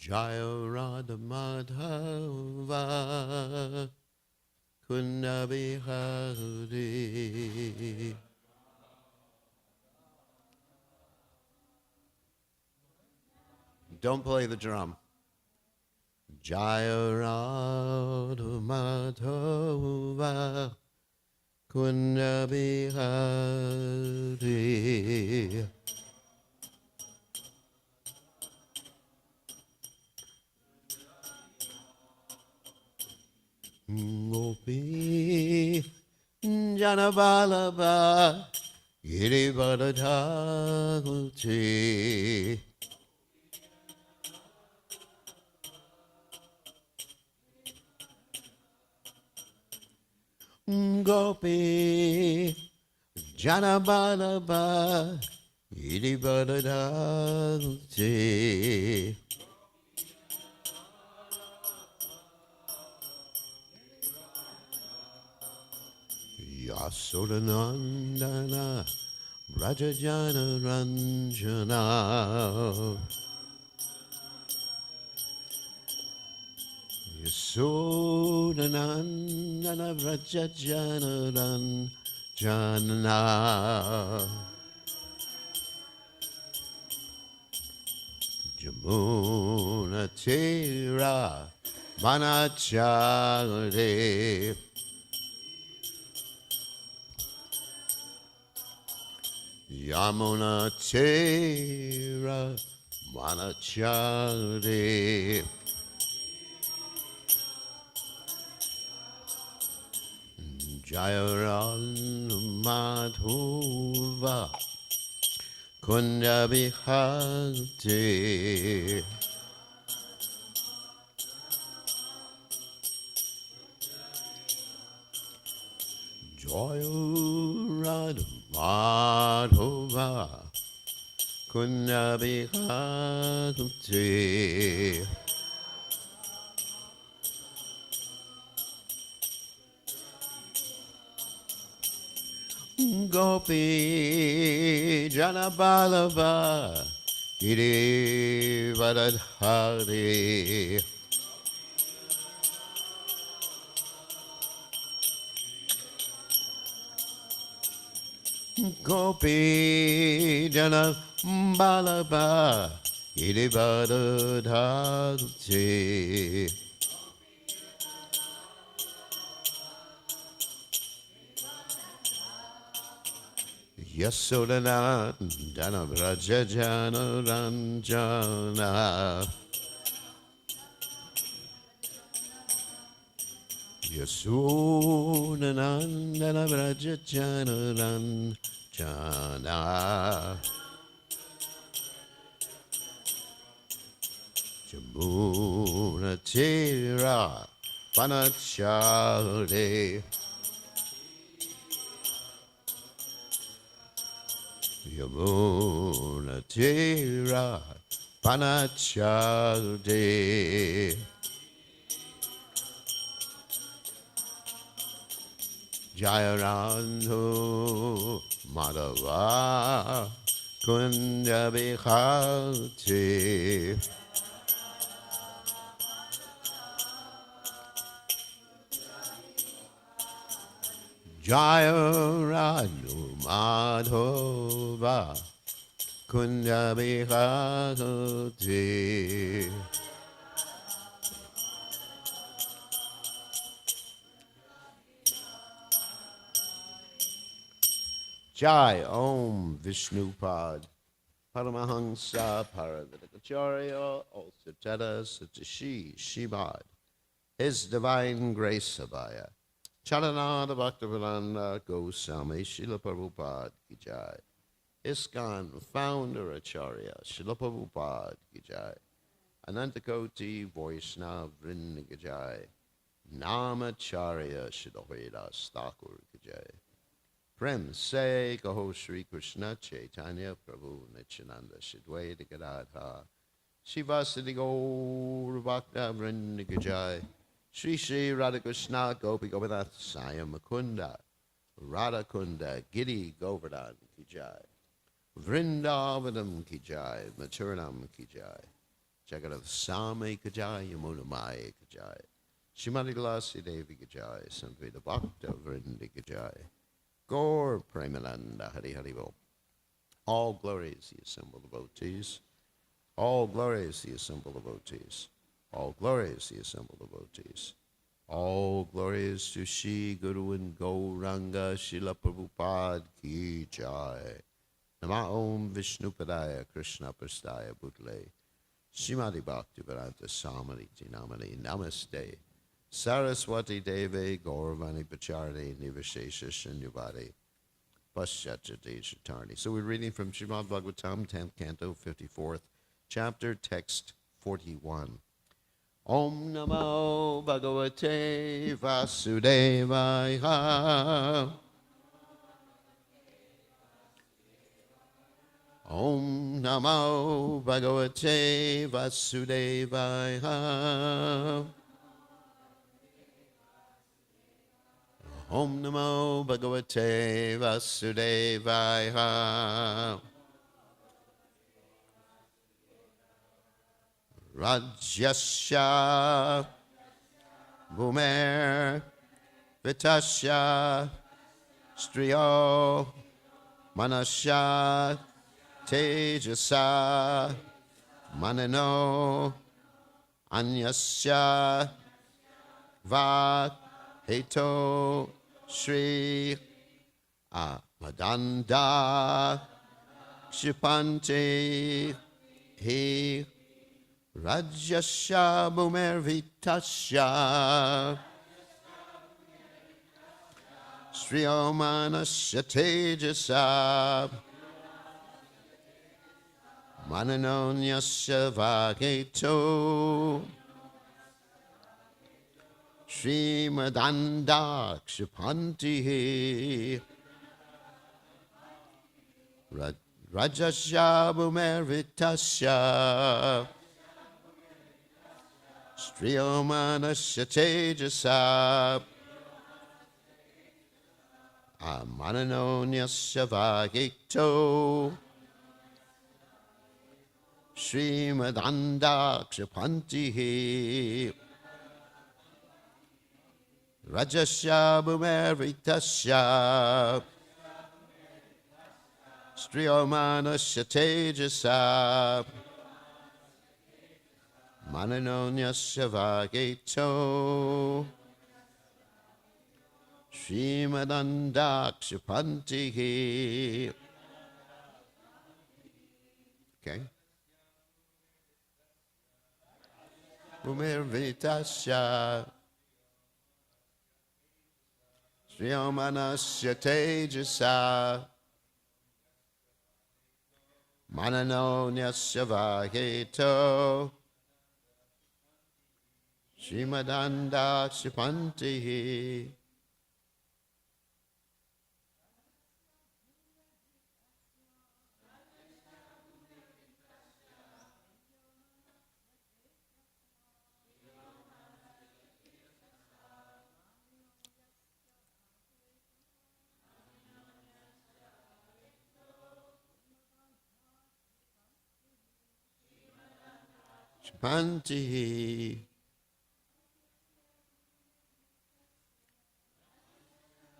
Jaya Radha Madhava Kunna Bihari. Don't play the drum. Jaya Radha Madhava Kunna Bihari. Gopi Janabalaba Girivardhagute Gopi Janabalaba Girivardhagute Yasodanandana Rajajana Ranjana Yasodanandana Rajajana Ranjana Jamuna Tira Manachare Yamuna Tera Manachare Jayaran Madhuva Kunda Bihante Jayaran Madhuva Kunda Bihante Gopi Janabalava Girivardhari Gopi Janabalava Girivardhari Yasodana Dana Brajajana Ranjana Yasodana Dana Brajajana Ranjana Jamuna Tira Panachare Yamuna Tira Panachade Jayarandhu Madhava Kunda Bihati Jayarandhu Madhava Kunda Bihati Jai Om Vishnupad Paramahansa Paravidakacharya also Teta Satashi Shimad His Divine Grace Abhaya Charanada Bhaktivedanta Goswami Srila Prabhupada Ki Jai ISKCON Founder Acharya Srila Prabhupada Ki Jai Anantakoti Vaishnava Vrinda Ki Jai Namacharya Srila Haridas Thakur Ki Jai Prem Se Kaho Shri Krishna Chaitanya Prabhu Nityananda Shidwaita Gadadha Shivasati Gaur Bhakta Vrinda Ki Jai Shri Shri Radha Krishna Gopi Govinath Saya Mukunda Radha Kunda Giri Govardhan Ki Jai Vrindavanam Ki Jai Maturanam Ki Jai Jagadav Same Kajaya Munamaye Kajaya. Shrimati Lasi Devi Kajaya. Samveda Bhakta Vrindi Kajaya. Gaur Premananda Hari Hari Bol. All glory is the assembled devotees. All glory is the assembled devotees. All glory is the assembled devotees. All glory is to Shri Guru and Gauranga Srila Prabhupada Ki Jai. Nama Om Vishnupadaya Krishna Prastaya Bhutale Srimati Bhaktivedanta Samariti Namani Namaste Saraswati Deve Gauravani Pacharni Nivashesha Shanyavadi Paschachate Chatarni. So we're reading from Srimad Bhagavatam, 10th Canto, 54th chapter, text 41. Om Namo Bhagavate Vasudevaya. Om Namo Bhagavate Vasudevaya. Om Namo Bhagavate Vasudevaya. Rajyasya Bhumer Vitasya Striyo Manasya Tejasa Manano Anyasya Va Heto Shri Madanda Kshipanti He Rajyasya Bhumer Vitasya Striyo Manasya Tejasa Mananonyasya Vaketo Srimadanda Kshipanti Rajasya Bhumer Vitasya Striyo Manasya Tejasa Mananonyasya Vaketo Srimadanda Kshipanti Rajasya Bhumer Vitasya Striyo Manasya Tejasa Mananonyasya Vaketo Srimadanda Kshipanti. Okay. Bhumer Vitasya Striyo Manasya Tejasa Mananonyasya Vaketo Srimadanda Kshipanti. Kshipanti.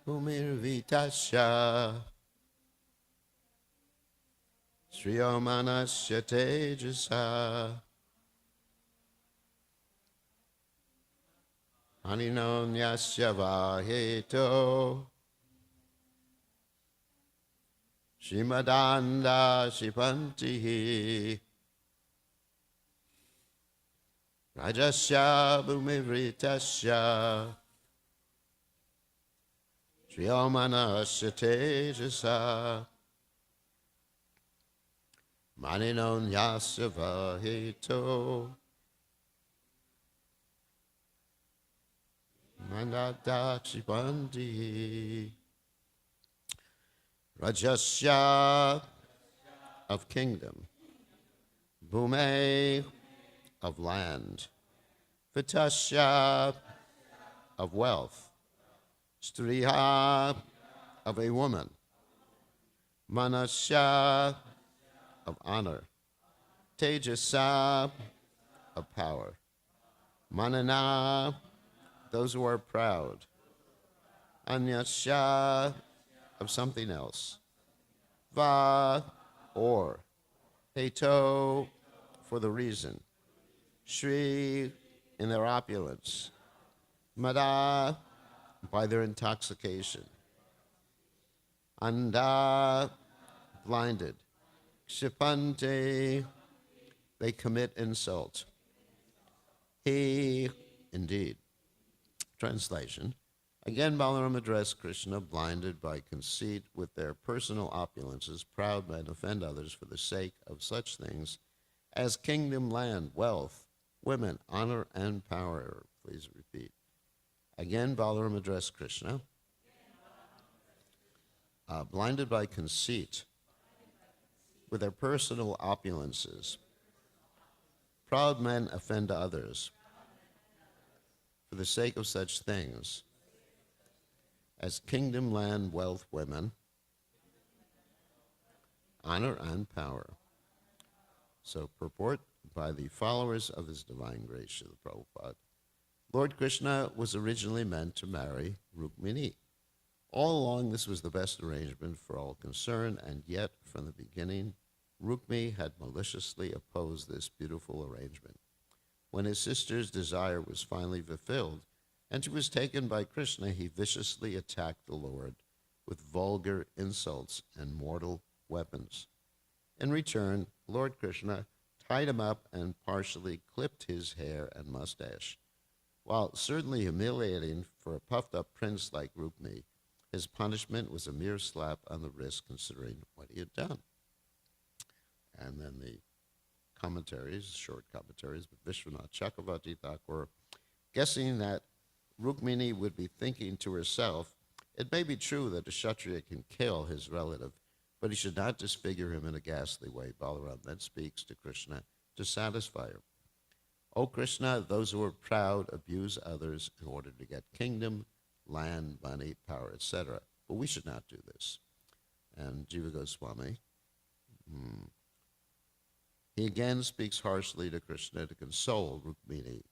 Bhumer Vitasya Striyo Manasya Tejasa Mananonyasya Vaketo Srimadanda Kshipanti. Rajasya Bhumer Vitasya Striyo Manasya Tejasa Mananonyasya Vaketo Mandata Kshipanti. Rajasya of kingdom, Bhume of land, Vitasya of wealth, Striya of a woman, Manasya of honor, Tejasa of power. Manana, those who are proud. Anyasya, of something else. Va, or. Heto, for the reason. Shri, in their opulence. Mada, by their intoxication. Anda, blinded. Kshipante, they commit insult. He, indeed. Translation. Again, Balaram addressed Krishna, blinded by conceit with their personal opulences. Proud men offend others for the sake of such things as kingdom, land, wealth, women, honor, and power. Please repeat. Again, Balaram addressed Krishna, blinded by conceit with their personal opulences. Proud men offend others for the sake of such things as kingdom, land, wealth, women, honor, and power. So purport by the followers of His Divine Grace, Srila Prabhupada. Lord Krishna was originally meant to marry Rukmini. All along, this was the best arrangement for all concerned, and yet, from the beginning, Rukmi had maliciously opposed this beautiful arrangement. When his sister's desire was finally fulfilled, and she was taken by Krishna, he viciously attacked the Lord with vulgar insults and mortal weapons. In return, Lord Krishna tied him up and partially clipped his hair and mustache. While certainly humiliating for a puffed-up prince like Rukmi, his punishment was a mere slap on the wrist considering what he had done. And then the commentaries, short commentaries, but Vishwanath Chakravarti Thakur, guessing that Rukmini would be thinking to herself, it may be true that a Kshatriya can kill his relative, but he should not disfigure him in a ghastly way. Balaram then speaks to Krishna to satisfy her. O Krishna, those who are proud abuse others in order to get kingdom, land, money, power, etc. But we should not do this. And Jiva Goswami, he again speaks harshly to Krishna to console Rukmini.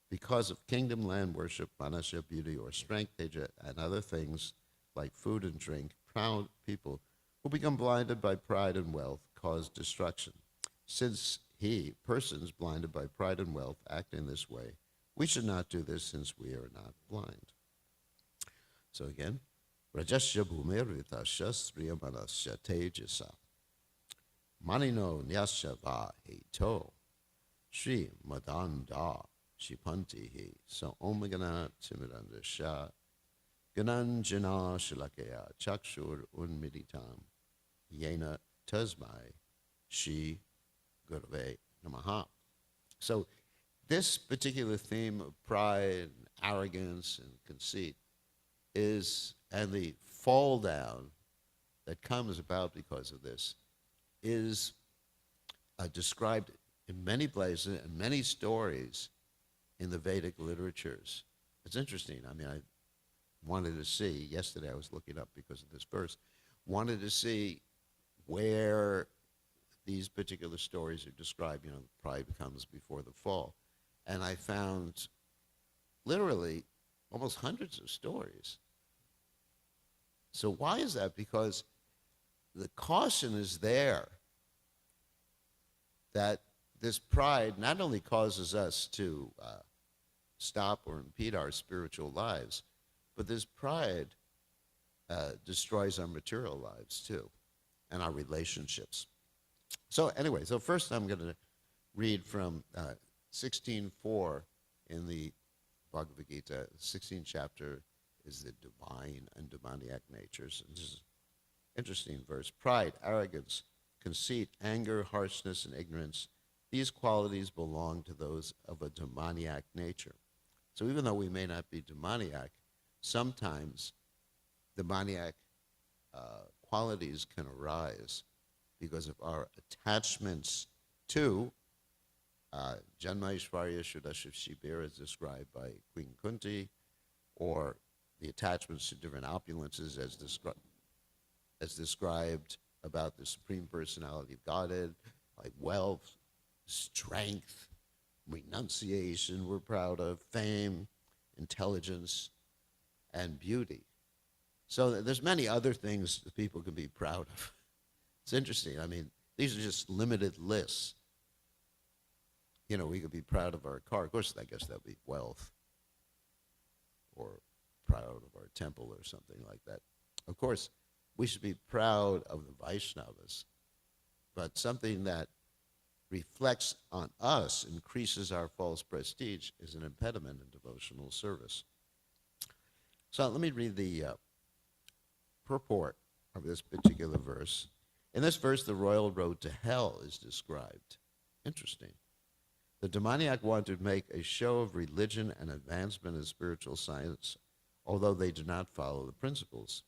Because of kingdom, land, worship, manasya, beauty, or strength, teja, and other things like food and drink, proud people who become blinded by pride and wealth cause destruction. Since persons blinded by pride and wealth, act in this way, we should not do this since we are not blind. So again, Rajasya bhumirvitasya striyamanasya tejasa manino nyasya va heto Shri madanda Shipantihi. So Omagana Timidandasha Gananjana Shilakaya Chakshur Unmiditam Yena Tasmai Shi Gurve Namaha. So this particular theme of pride, and arrogance, and conceit and the fall down that comes about because of this, is described in many places and many stories in the Vedic literatures. It's interesting. I mean, I wanted to see, yesterday I was looking up because of this verse, wanted to see where these particular stories are described, pride comes before the fall. And I found literally almost hundreds of stories. So why is that? Because the caution is there that this pride not only causes us to stop or impede our spiritual lives, but this pride destroys our material lives too, and our relationships. So anyway, first I'm going to read from 16.4 in the Bhagavad Gita. 16th chapter is the divine and demoniac natures. And this is an interesting verse. Pride, arrogance, conceit, anger, harshness, and ignorance, these qualities belong to those of a demoniac nature. So even though we may not be demoniac, sometimes demoniac qualities can arise because of our attachments to Janmaishvarya Shuddha Shibir as described by Queen Kunti, or the attachments to different opulences as described about the Supreme Personality of Godhead, like wealth, strength, renunciation we're proud of, fame, intelligence, and beauty. So there's many other things that people can be proud of. It's interesting. I mean, these are just limited lists. You know, we could be proud of our car. Of course, I guess that would be wealth, or proud of our temple or something like that. Of course, we should be proud of the Vaishnavas, but something that reflects on us, increases our false prestige, is an impediment in devotional service. So let me read the purport of this particular verse. In this verse, the royal road to hell is described. Interesting. The demoniac wanted to make a show of religion and advancement in spiritual science, although they do not follow the principles.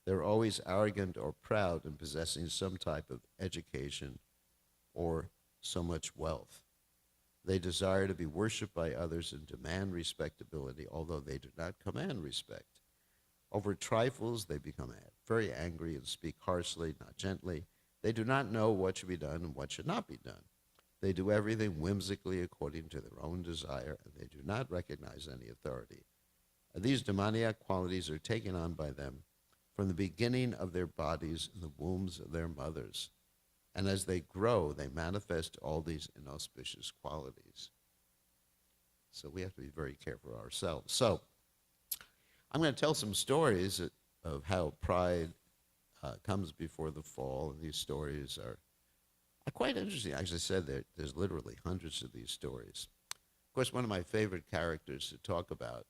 They're always arrogant or proud in possessing some type of education or so much wealth. They desire to be worshipped by others and demand respectability, although they do not command respect. Over trifles, they become very angry and speak harshly, not gently. They do not know what should be done and what should not be done. They do everything whimsically according to their own desire, and they do not recognize any authority. These demoniac qualities are taken on by them from the beginning of their bodies in the wombs of their mothers. And as they grow, they manifest all these inauspicious qualities. So we have to be very careful ourselves. So I'm going to tell some stories of how pride comes before the fall, and these stories are quite interesting. As I said, there's literally hundreds of these stories. Of course, one of my favorite characters to talk about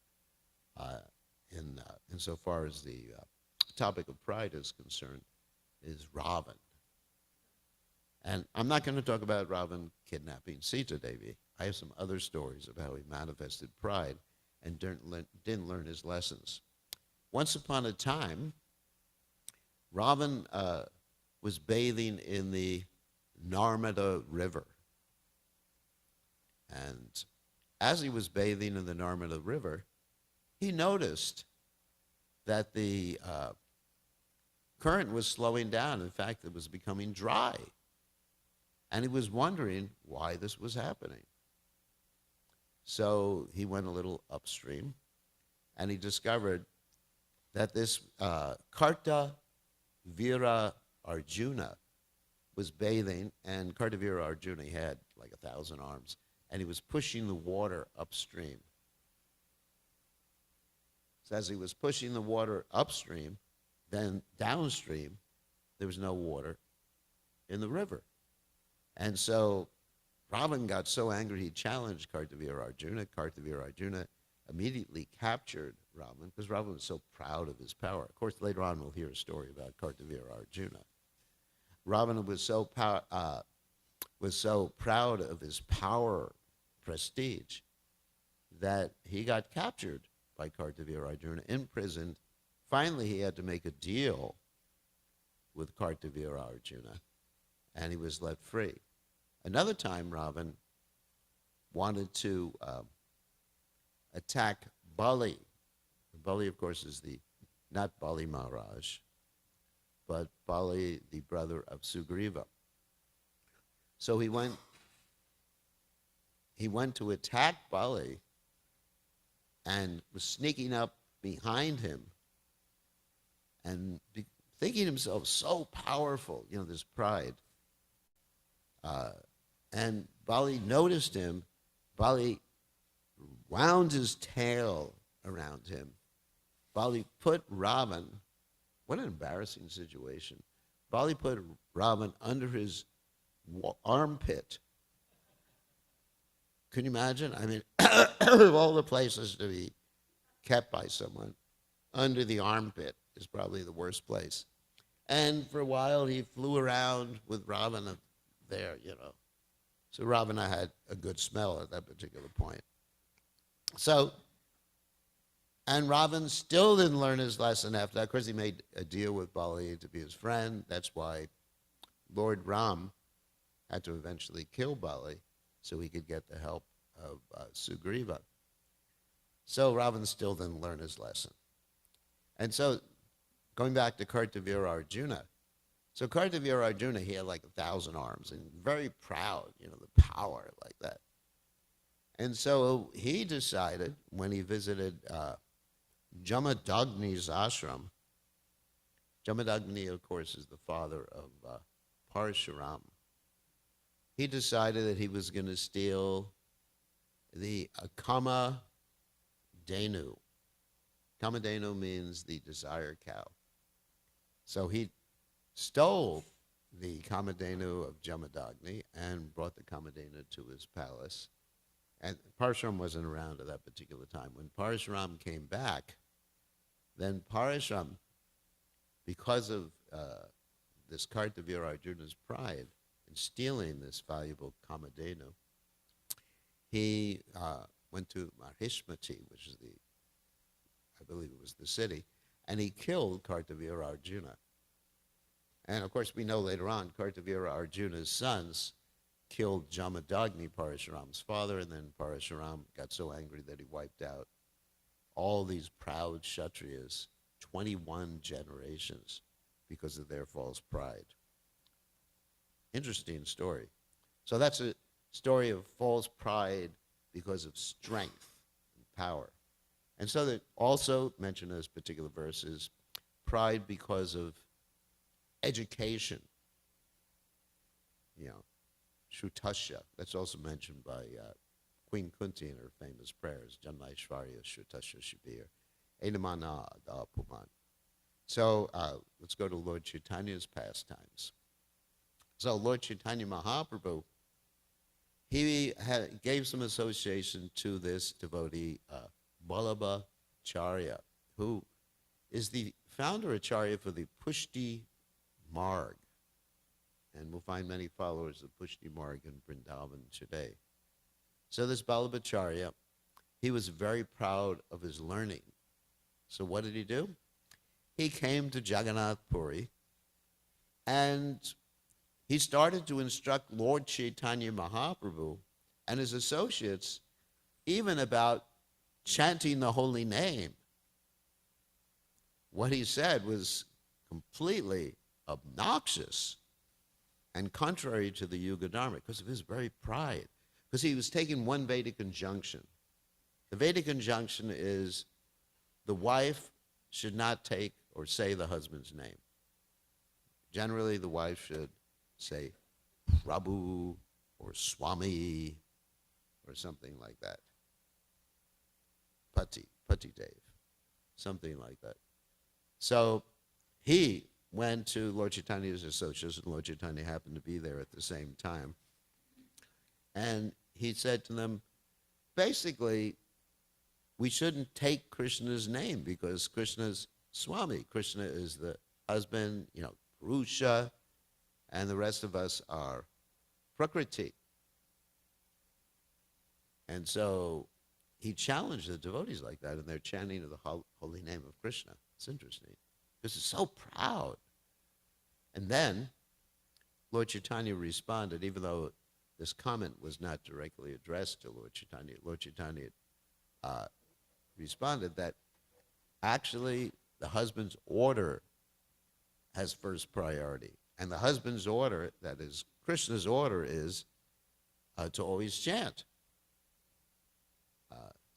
insofar as the topic of pride is concerned is Ravan. And I'm not going to talk about Ravan kidnapping Sita Devi. I have some other stories of how he manifested pride and didn't learn his lessons. Once upon a time, Ravan was bathing in the Narmada River. And as he was bathing in the Narmada River, he noticed that the current was slowing down. In fact, it was becoming dry. And he was wondering why this was happening. So he went a little upstream, and he discovered that this Karta Vira Arjuna was bathing, and Kartavira Arjuna, he had like 1,000 arms, and he was pushing the water upstream. So as he was pushing the water upstream, then downstream, there was no water in the river. And so Ravan got so angry, he challenged Kartavira Arjuna. Kartavira Arjuna immediately captured Ravan, because Ravan was so proud of his power. Of course, later on we'll hear a story about Kartavira Arjuna. Ravan was so proud of his power, prestige, that he got captured by Kartavira Arjuna, imprisoned. Finally, he had to make a deal with Kartavira Arjuna, and he was let free. Another time, Ravan wanted to attack Bali. Bali, of course, is not Bali Maharaj, but Bali, the brother of Sugriva. So he went to attack Bali and was sneaking up behind him and thinking himself so powerful, this pride. And Bali noticed him. Bali wound his tail around him. Bali put Ravan, what an embarrassing situation. Bali put Ravan under his armpit. Can you imagine? I mean, of all the places to be kept by someone, under the armpit is probably the worst place. And for a while, he flew around with Ravana there, So Ravana had a good smell at that particular point. So, and Ravan still didn't learn his lesson after that. Of course, he made a deal with Bali to be his friend. That's why Lord Ram had to eventually kill Bali so he could get the help of Sugriva. So Ravan still didn't learn his lesson. And so, going back to Kartavira Arjuna, so Kartavira Arjuna, he had like 1,000 arms and very proud, the power like that. And so he decided when he visited Jamadagni's ashram. Jamadagni, of course, is the father of Parshuram. He decided that he was going to steal the Kama Denu. Kama Denu means the desire cow. So he stole the Kamadhenu of Jamadagni and brought the Kamadhenu to his palace. And Parshuram wasn't around at that particular time. When Parshuram came back, then Parshuram, because of this Kartavira Arjuna's pride in stealing this valuable Kamadhenu, he went to Mahishmati, which is I believe it was the city, and he killed Kartavira Arjuna. And of course, we know later on, Kartavira Arjuna's sons killed Jamadagni, Parashuram's father, and then Parashuram got so angry that he wiped out all these proud Kshatriyas, 21 generations, because of their false pride. Interesting story. So that's a story of false pride because of strength and power. And so that also mentioned in this particular verse is pride because of education. Shrutasya. That's also mentioned by Queen Kunti in her famous prayers, Janmaishvarya Shrutasya Shabir, Enamana Da Puman. So let's go to Lord Chaitanya's pastimes. So Lord Chaitanya Mahaprabhu, he gave some association to this devotee, Vallabhacharya, who is the founder Acharya for the Pushti Marg. And we'll find many followers of Pushti Marg in Vrindavan today. So this Vallabhacharya, he was very proud of his learning. So what did he do? He came to Jagannath Puri and he started to instruct Lord Chaitanya Mahaprabhu and his associates even about chanting the holy name. What he said was completely obnoxious and contrary to the Yuga Dharma because of his very pride. Because he was taking one Vedic injunction. The Vedic injunction is the wife should not take or say the husband's name. Generally, the wife should say Prabhu or Swami or something like that. Pati Dev, something like that. So he went to Lord Chaitanya's associates, and Lord Chaitanya happened to be there at the same time. And he said to them, basically, we shouldn't take Krishna's name because Krishna's Swami. Krishna is the husband, Purusha, and the rest of us are Prakriti. And so he challenged the devotees like that in their chanting of the holy name of Krishna. It's interesting because he's so proud. And then Lord Chaitanya responded, even though this comment was not directly addressed to Lord Chaitanya responded that actually the husband's order has first priority. And the husband's order, that is Krishna's order, is to always chant.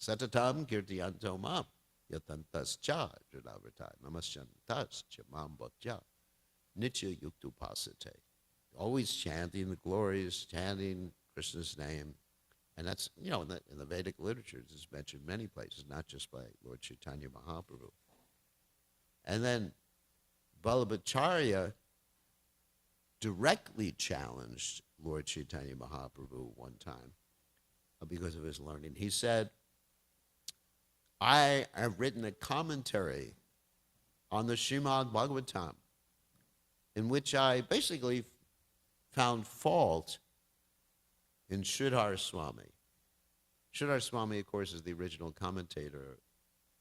Satatam kirtiyanto mam yatantas cha jadavrtai namasyantas cha mam bhaktya nitya yuktupasate. Always chanting the glories, chanting Krishna's name. And that's, in the Vedic literature, it's mentioned many places, not just by Lord Chaitanya Mahaprabhu. And then Vallabhacharya directly challenged Lord Chaitanya Mahaprabhu one time because of his learning. He said, I have written a commentary on the Srimad Bhagavatam in which I basically found fault in Sridhar Swami. Sridhar Swami, of course, is the original commentator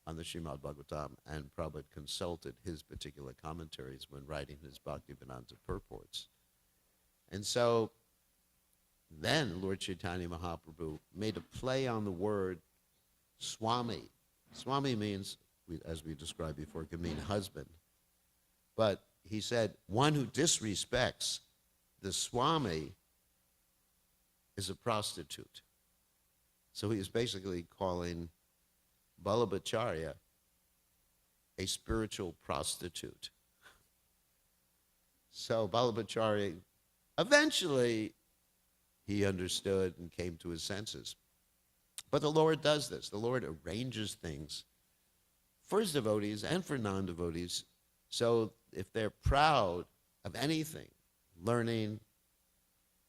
on the Srimad Bhagavatam, and Prabhupada consulted his particular commentaries when writing his Bhaktivedanta purports. And so then Lord Chaitanya Mahaprabhu made a play on the word Swami. Swami means, as we described before, it can mean husband. But he said, one who disrespects the Swami is a prostitute. So he was basically calling Vallabhacharya a spiritual prostitute. So Vallabhacharya, eventually, he understood and came to his senses. But the Lord does this. The Lord arranges things for his devotees and for non-devotees. So if they're proud of anything, learning,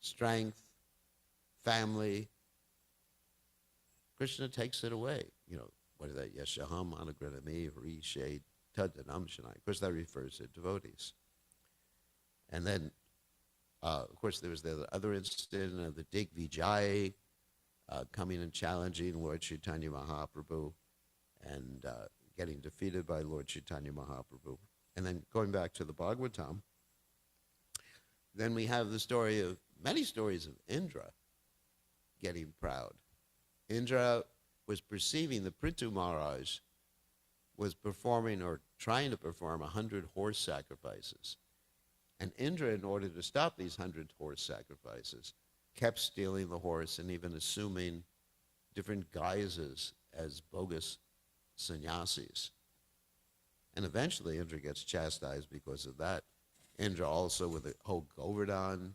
strength, family, Krishna takes it away. What is that? Yashaham anagranami hari shade tadanam shanai. Of course, that refers to devotees. And then, of course, there was the other incident of the Digvijay coming and challenging Lord Chaitanya Mahaprabhu and getting defeated by Lord Chaitanya Mahaprabhu. And then going back to the Bhagavatam, then we have many stories of Indra getting proud. Indra was perceiving that Prithu Maharaj was performing or trying to perform 100 horse sacrifices. And Indra, in order to stop these 100 horse sacrifices, kept stealing the horse and even assuming different guises as bogus sannyasis. And eventually Indra gets chastised because of that. Indra also with the whole Govardhan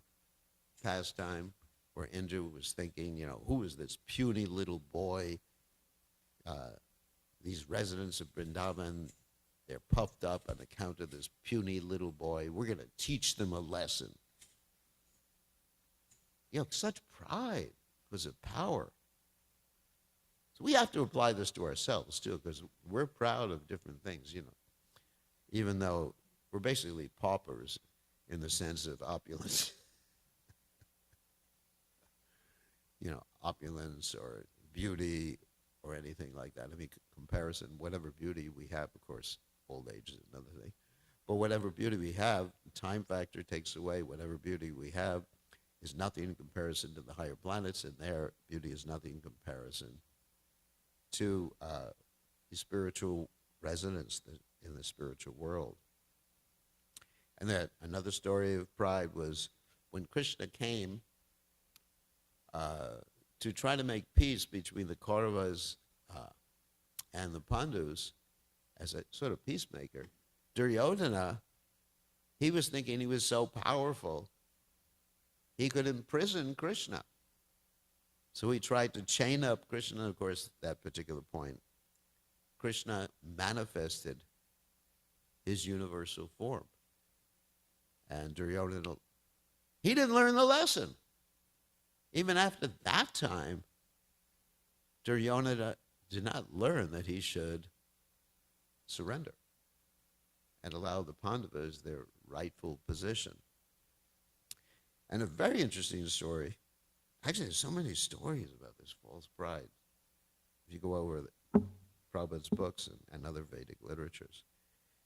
pastime, where Indra was thinking, who is this puny little boy? These residents of Vrindavan, they're puffed up on account of this puny little boy. We're going to teach them a lesson. Such pride because of power. So we have to apply this to ourselves too, because we're proud of different things, even though we're basically paupers in the sense of opulence. Opulence or beauty or anything like that. I mean, comparison, whatever beauty we have, of course, old age is another thing. But whatever beauty we have, time factor takes away. Whatever beauty we have is nothing in comparison to the higher planets, and their beauty is nothing in comparison to the spiritual resonance in the spiritual world. And that another story of pride was when Krishna came to try to make peace between the Kauravas and the Pandus as a sort of peacemaker. Duryodhana, he was thinking he was so powerful, he could imprison Krishna. So he tried to chain up Krishna. Of course, at that particular point, Krishna manifested his universal form. And Duryodhana, he didn't learn the lesson. Even after that time, Duryodhana did not learn that he should surrender and allow the Pandavas their rightful position. And a very interesting story. Actually, there's so many stories about this false pride. If you go over Prabhupada's books and other Vedic literatures.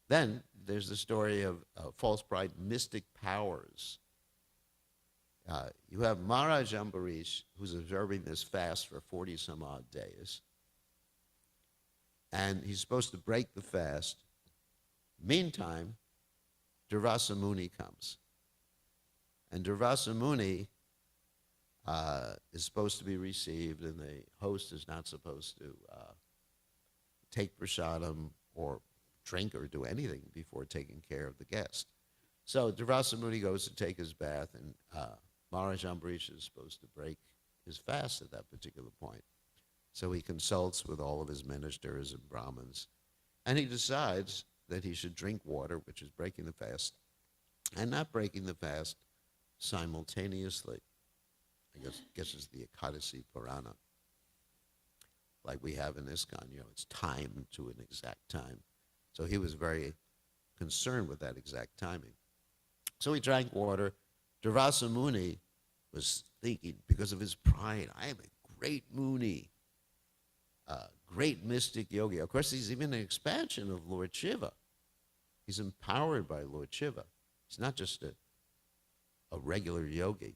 Then there's the story of false pride, mystic powers. You have Maharaj Ambarish, who's observing this fast for 40 some odd days. And he's supposed to break the fast. Meantime, Durvasa Muni comes. And Durvasa Muni is supposed to be received, and the host is not supposed to take prasadam or drink or do anything before taking care of the guest. So Durvasa Muni goes to take his bath, and Maharaj Ambarish is supposed to break his fast at that particular point. So he consults with all of his ministers and Brahmins, and he decides that he should drink water, which is breaking the fast, and not breaking the fast simultaneously. I guess it's the Ekadasi Purana, like we have in ISKCON. It's timed to an exact time. So he was very concerned with that exact timing. So he drank water. Durvasa Muni was thinking, because of his pride, I am a great Muni, great mystic yogi. Of course, he's even an expansion of Lord Shiva. He's empowered by Lord Shiva. He's not just a regular yogi.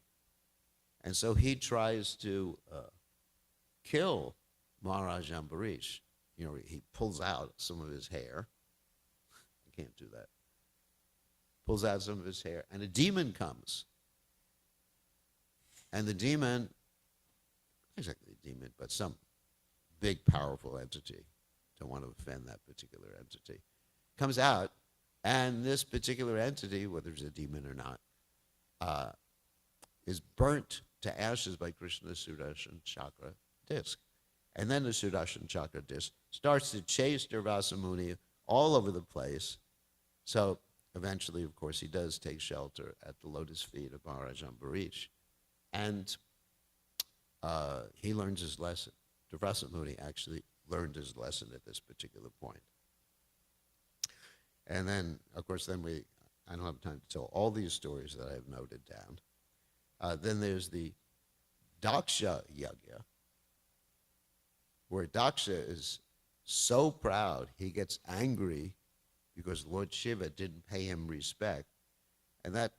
And so he tries to kill Maharaj Ambarish. He pulls out some of his hair. I can't do that. Pulls out some of his hair, and a demon comes. And the demon, exactly, demon, but some big, powerful entity. Don't want to offend that particular entity. Comes out, and this particular entity, whether it's a demon or not, is burnt to ashes by Krishna's Sudarshan Chakra disc. And then the Sudarshan Chakra disc starts to chase Durvasa Muni all over the place. So eventually, of course, he does take shelter at the lotus feet of Maharaj Ambarish. And he learns his lesson. Durvasa Muni actually learned his lesson at this particular point. And then, of course, I don't have time to tell all these stories that I have noted down. Then there's the Daksha Yagya, where Daksha is so proud, he gets angry because Lord Shiva didn't pay him respect. And that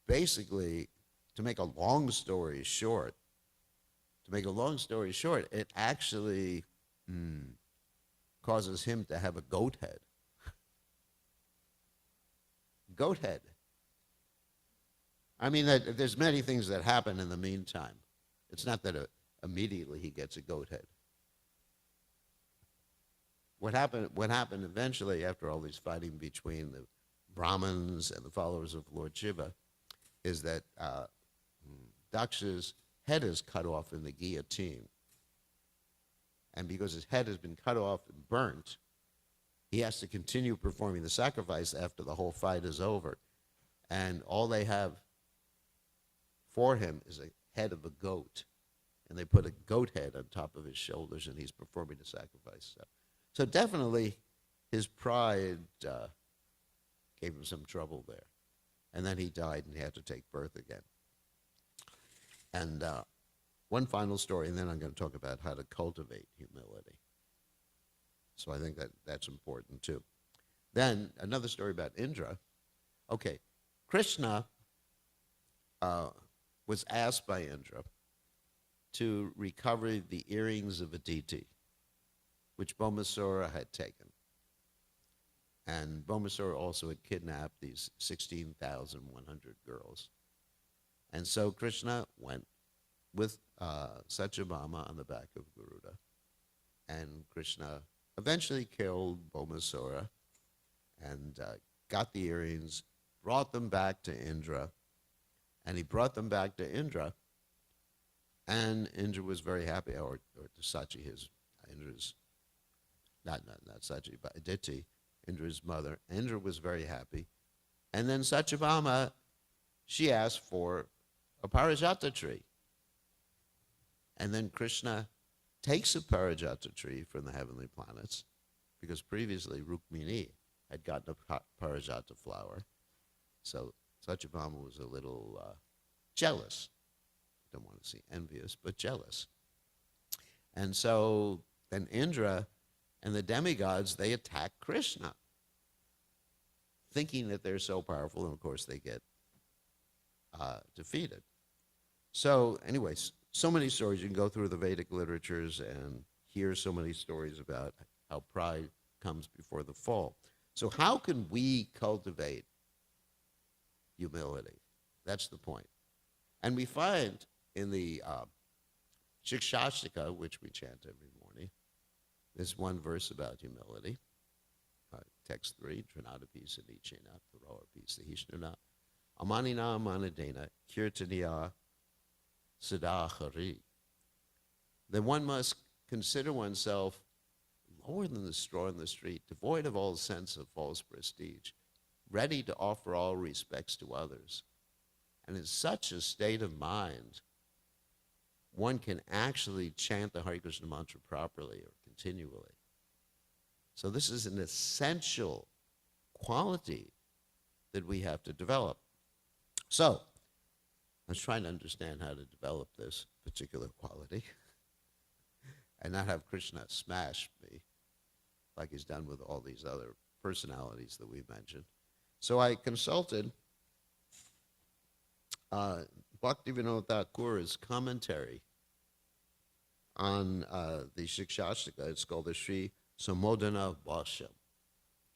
basically, to make a long story short, it actually causes him to have a goat head. Goat head. I mean, there's many things that happen in the meantime. It's not that immediately he gets a goat head. What happened eventually after all these fighting between the Brahmins and the followers of Lord Shiva is that Daksha's head is cut off in the guillotine. And because his head has been cut off and burnt, he has to continue performing the sacrifice after the whole fight is over. And all they have for him is a head of a goat. And they put a goat head on top of his shoulders, and he's performing the sacrifice. So definitely his pride gave him some trouble there. And then he died, and he had to take birth again. And one final story, and then I'm going to talk about how to cultivate humility. So I think that's important too. Then another story about Indra. Okay, Krishna was asked by Indra to recover the earrings of Aditi, which Bhaumasura had taken. And Bhaumasura also had kidnapped these 16,100 girls. And so Krishna went with Satyabhama on the back of Garuda. And Krishna eventually killed Bhaumasura and got the earrings, brought them back to Indra. And he brought them back to Indra. And Indra was very happy, or to Sachi, Indra's, not Sachi, but Aditi, Indra's mother. Indra was very happy. And then Satyabhama, she asked for a parijata tree. And then Krishna takes a parijata tree from the heavenly planets, because previously Rukmini had gotten a parijata flower. So Satyabhama was a little jealous. Don't want to say envious, but jealous. And so then Indra and the demigods, they attack Krishna, thinking that they're so powerful, and of course they get defeated. So anyways, so many stories. You can go through the Vedic literatures and hear so many stories about how pride comes before the fall. So how can we cultivate humility? That's the point. And we find in the Shikshashtika, which we chant every morning, there's one verse about humility. Text 3, Trinadapi Sadichena, Parawapi Sahishnuna, Amanina Amanadena, Kirtaniya Sadahari. Then one must consider oneself lower than the straw in the street, devoid of all sense of false prestige, ready to offer all respects to others. And in such a state of mind, one can actually chant the Hare Krishna mantra properly or continually. So this is an essential quality that we have to develop. So I was trying to understand how to develop this particular quality and not have Krishna smash me like he's done with all these other personalities that we mentioned. So I consulted Bhaktivinoda Thakur's commentary on the Shikshashtika. It's called the Sri Samodhana Bhasha,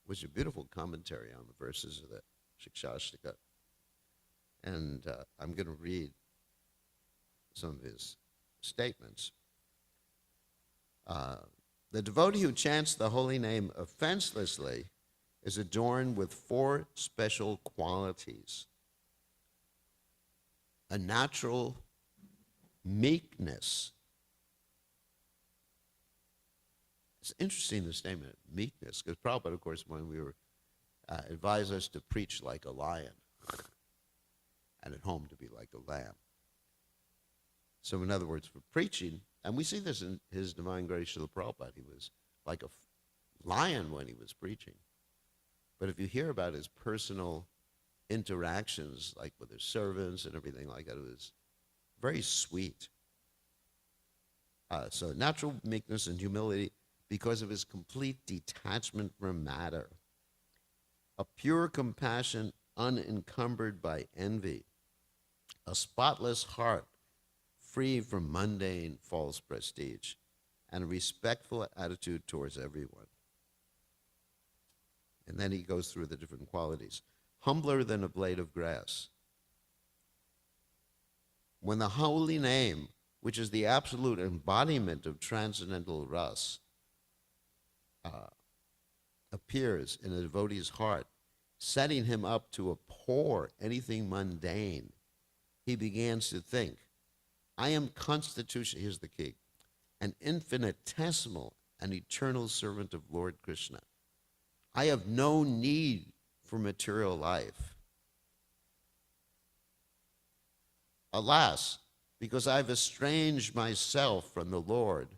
which is a beautiful commentary on the verses of the Shikshashtika. And I'm going to read some of his statements. The devotee who chants the holy name offenselessly is adorned with 4 special qualities: a natural meekness. It's interesting, the statement, meekness, because Prabhupada, of course, when we were advised us to preach like a lion and at home to be like a lamb. So in other words, for preaching, and we see this in his Divine Grace Srila Prabhupada, he was like a lion when he was preaching. But if you hear about his personal interactions, like with his servants and everything like that, it was very sweet. So natural meekness and humility because of his complete detachment from matter. A pure compassion unencumbered by envy. A spotless heart free from mundane false prestige. And a respectful attitude towards everyone. And then he goes through the different qualities. Humbler than a blade of grass. When the holy name, which is the absolute embodiment of transcendental ras, appears in a devotee's heart, setting him up to abhor anything mundane, he begins to think, I am constitution, here's the key, an infinitesimal and eternal servant of Lord Krishna. I have no need for material life. Alas, because I've estranged myself from the Lord,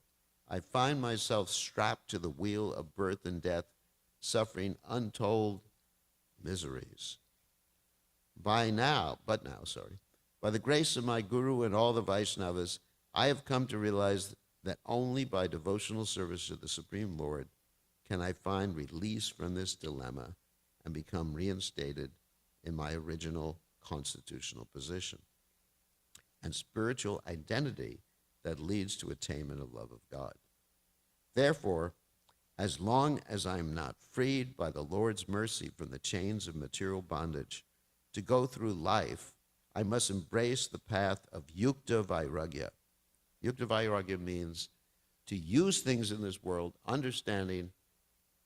I find myself strapped to the wheel of birth and death, suffering untold miseries. By the grace of my Guru and all the Vaishnavas, I have come to realize that only by devotional service to the Supreme Lord can I find release from this dilemma and become reinstated in my original constitutional position and spiritual identity that leads to attainment of love of God. Therefore, as long as I am not freed by the Lord's mercy from the chains of material bondage to go through life, I must embrace the path of yukta vairagya. Yukta vairagya means to use things in this world, understanding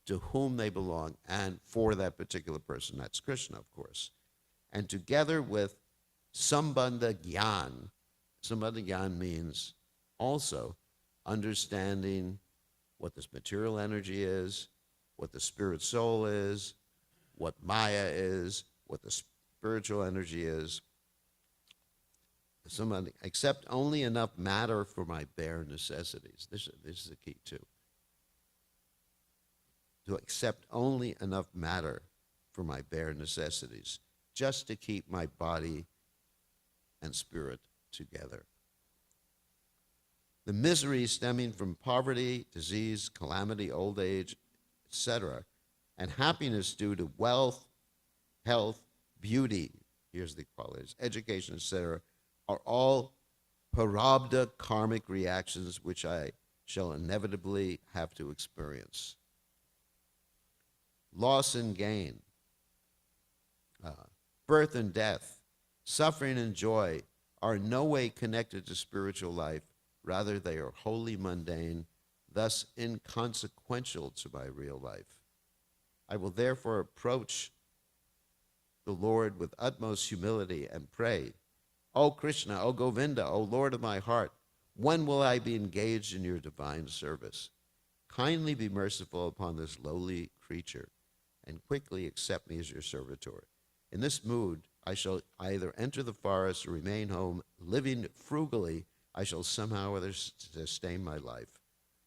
to whom they belong and for that particular person. That's Krishna, of course. And together with sambandha gyan, sambandha gyan means also understanding what this material energy is, what the spirit soul is, what Maya is, what the spiritual energy is. Somebody accept only enough matter for my bare necessities. This is the key too. To accept only enough matter for my bare necessities, just to keep my body and spirit together. The misery stemming from poverty, disease, calamity, old age, etc., and happiness due to wealth, health, beauty, here's the qualities, education, etc., are all prarabdha karmic reactions which I shall inevitably have to experience. Loss and gain, birth and death, suffering and joy are in no way connected to spiritual life. Rather, they are wholly mundane, thus inconsequential to my real life. I will therefore approach the Lord with utmost humility and pray, O Krishna, O Govinda, O Lord of my heart, when will I be engaged in your divine service? Kindly be merciful upon this lowly creature and quickly accept me as your servitor. In this mood, I shall either enter the forest or remain home. Living frugally, I shall somehow or other sustain my life.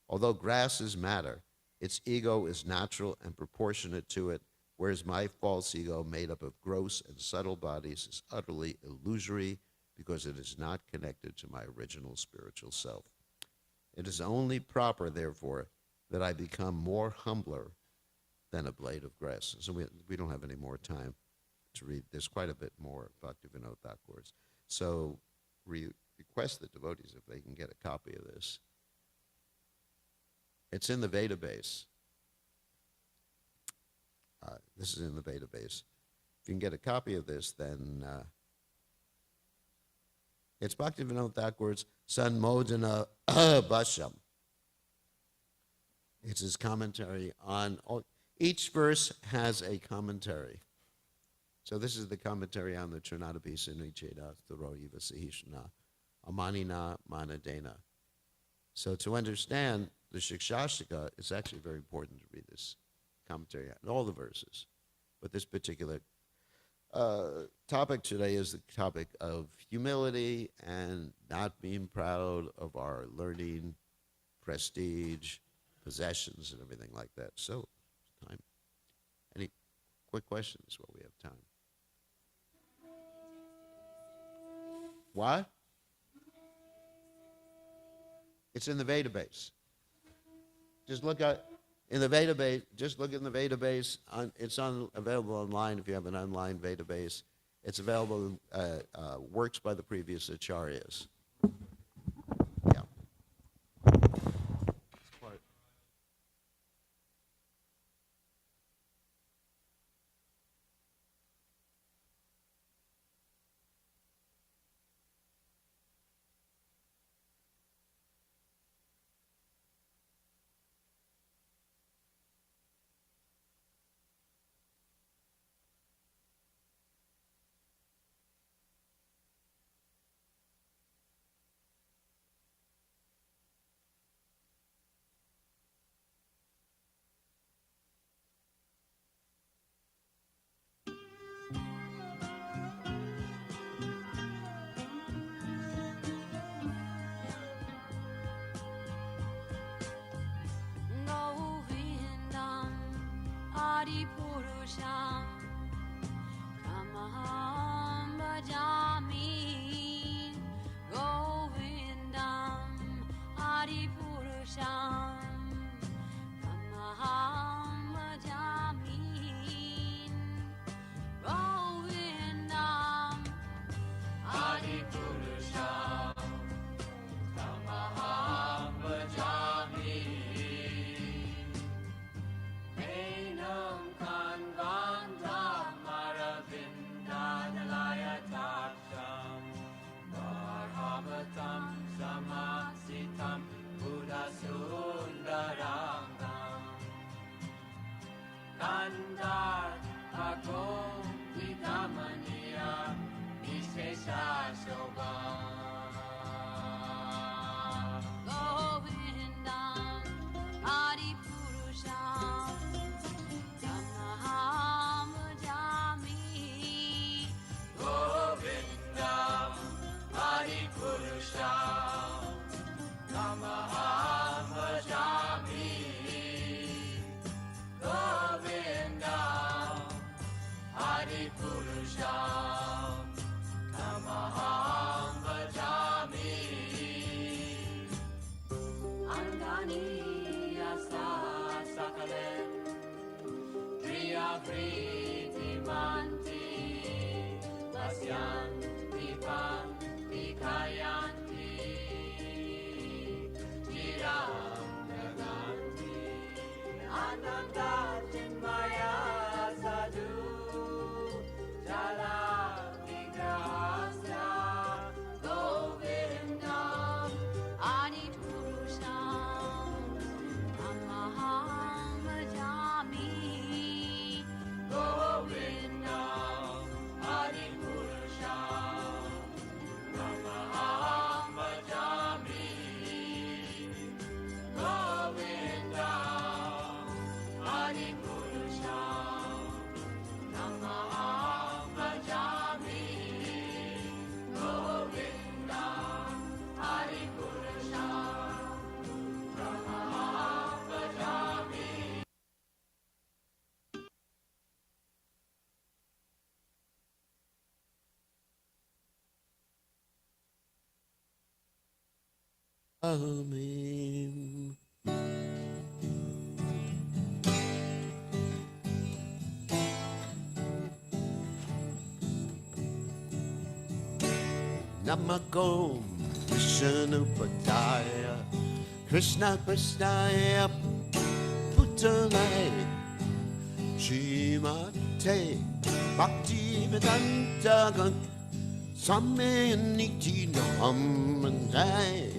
Although grass is matter, its ego is natural and proportionate to it, whereas my false ego, made up of gross and subtle bodies, is utterly illusory because it is not connected to my original spiritual self. It is only proper, therefore, that I become more humbler than a blade of grass. So we don't have any more time to read. There's quite a bit more Bhaktivinoda Thakur's. So request the devotees if they can get a copy of this. It's in the database. This is in the database. If you can get a copy of this, then it's Bhaktivinoda Thakur's Sanmodana Bhashyam. It's his commentary on, each verse has a commentary. So this is the commentary on the Trinadapisa Nicheda Thuro Eva Sahishna Amanina Manadena. So to understand the Shikshashika, it's actually very important to read this commentary on all the verses. But this particular topic today is the topic of humility and not being proud of our learning, prestige, possessions, and everything like that. So, time. Any quick questions while we have time? What? It's in the database. Just look at in the database. Just look in the database. It's available online if you have an online database. It's available in works by the previous acharyas. Yeah. Amen. Namakom Vishnupataya Krishna Krishnaya Puttanaya Srimate Bhaktivedanta Swami Niti Namandaya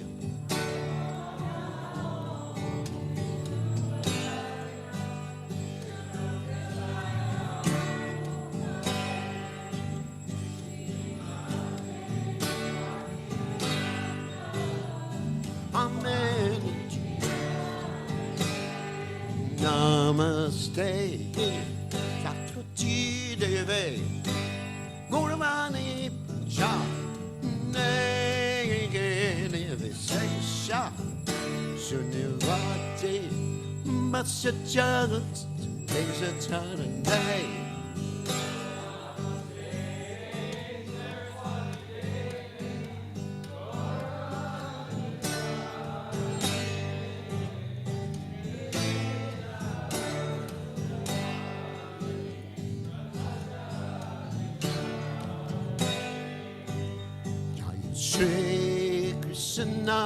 Namaste, Satvati Deve, Gauravani Cha, Nege Sesha, Sunivati, Matsajagat, Exataranday. Shri Krishna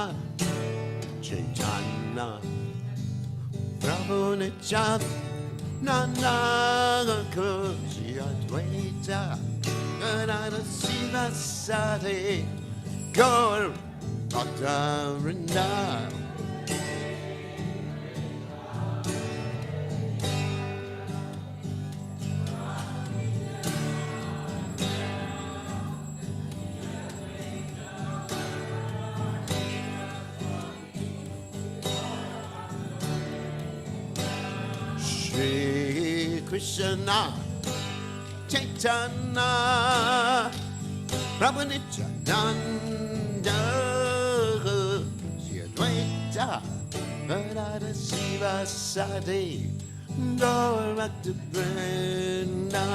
Chaitanya Prabhu Nityananda Koji Advaita Gadada Siva Sati Gaur Bhakta-vrinda. Shri Krishna Chaitanya Prabhu Nityananda Shri Advaita Gadada Siva Sati Gaur Bhakta-vrinda.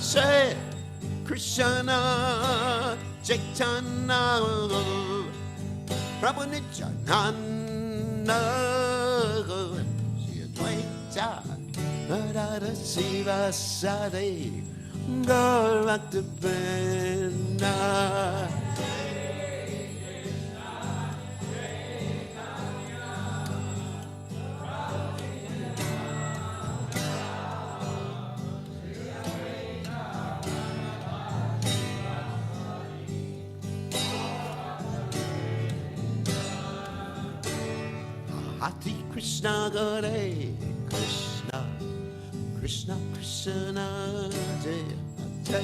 Say Krishna Chaitanya Prabhu Nityananda Shri Advaita Gadada Siva Sati Gaur Bhakta-vrinda. Hare Krishna, Hare Krishna, Krishna Krishna, Hare Hare,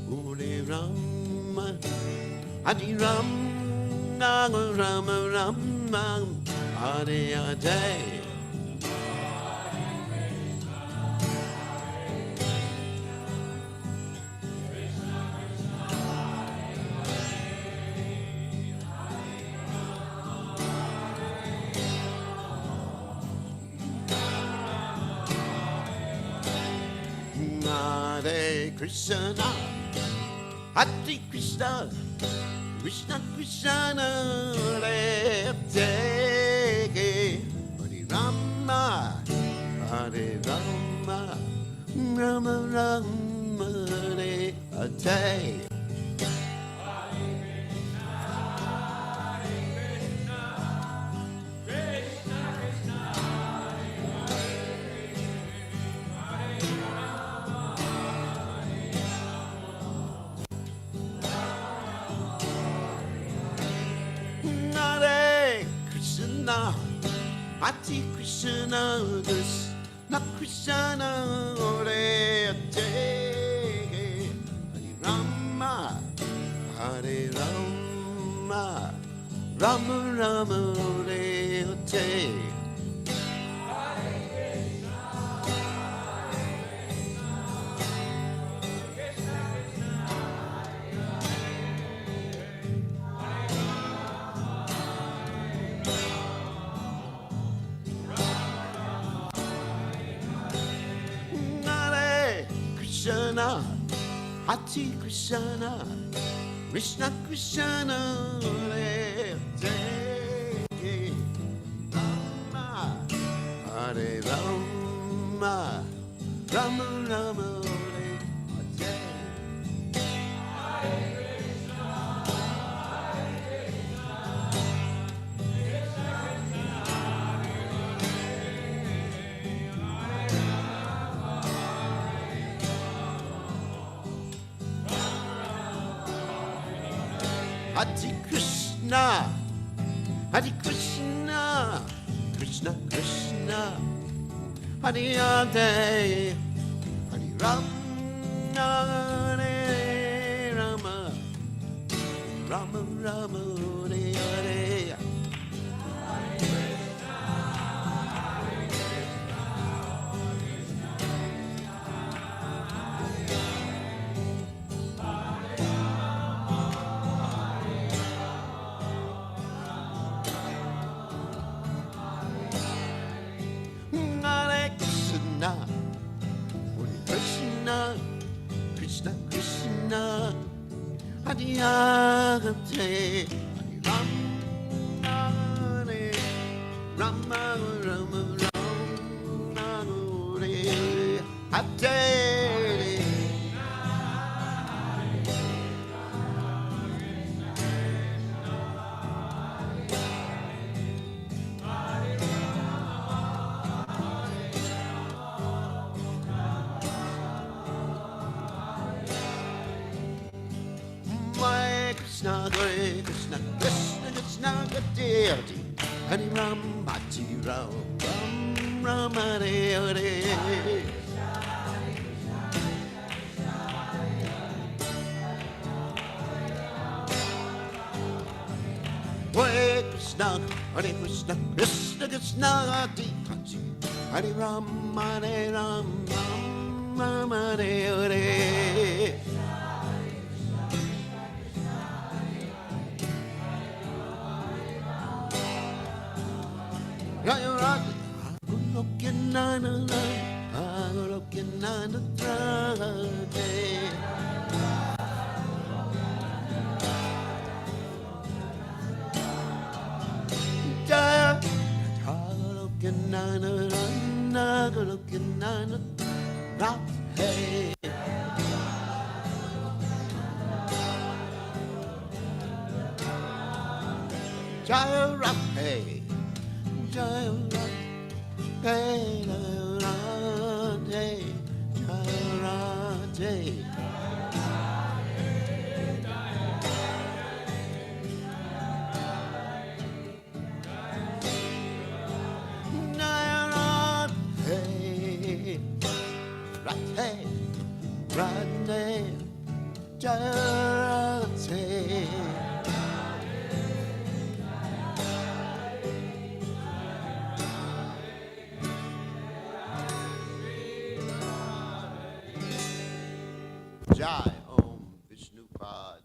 Hare Rama, Hare Rama, Rama Rama, Hare Hare. Hare Krishna, Hare Krishna, Krishna Krishna, Hare Hare, Hare Rama, Hare Rama, Rama Rama, Hare Hare. Hare Krishna, Krishna Krishna, Hare Hare, Hare Rama, Hare Rama, Rama Rama, Hare Hare. Krishna, Hare Krishna, Krishna Krishna, Hare Hare, Rama, Hare Rama, Rama Rama, Hare Hare. Hare Krishna, Hare Krishna, Krishna Krishna, Hare Hare, Hare Rama, Hare Rama, Rama Rama, Hare Hare. Krishna, Krishna, Hare Hare, Hare Rama, Hare Rama, Rama Rama, Hare Hare. Krishna, Hare Krishna, Krishna Krishna, Hare Hare Ram, Bhati Ram, Ram Ram, Hare Hare. Hare Krishna, Hare Krishna, Krishna Krishna, Hare Ram, Hare Ram, Ram Ram, Hare Hare. Looking on a line, looking on a Friday. Looking on a line, looking on a Friday. Jaya Rahe, Jaya Rahe. Hey, Radhe, Jaya Radhe. Jaya Radhe, Radhe, Radhe, Jaya Radhe. Jai Om Vishnu Pad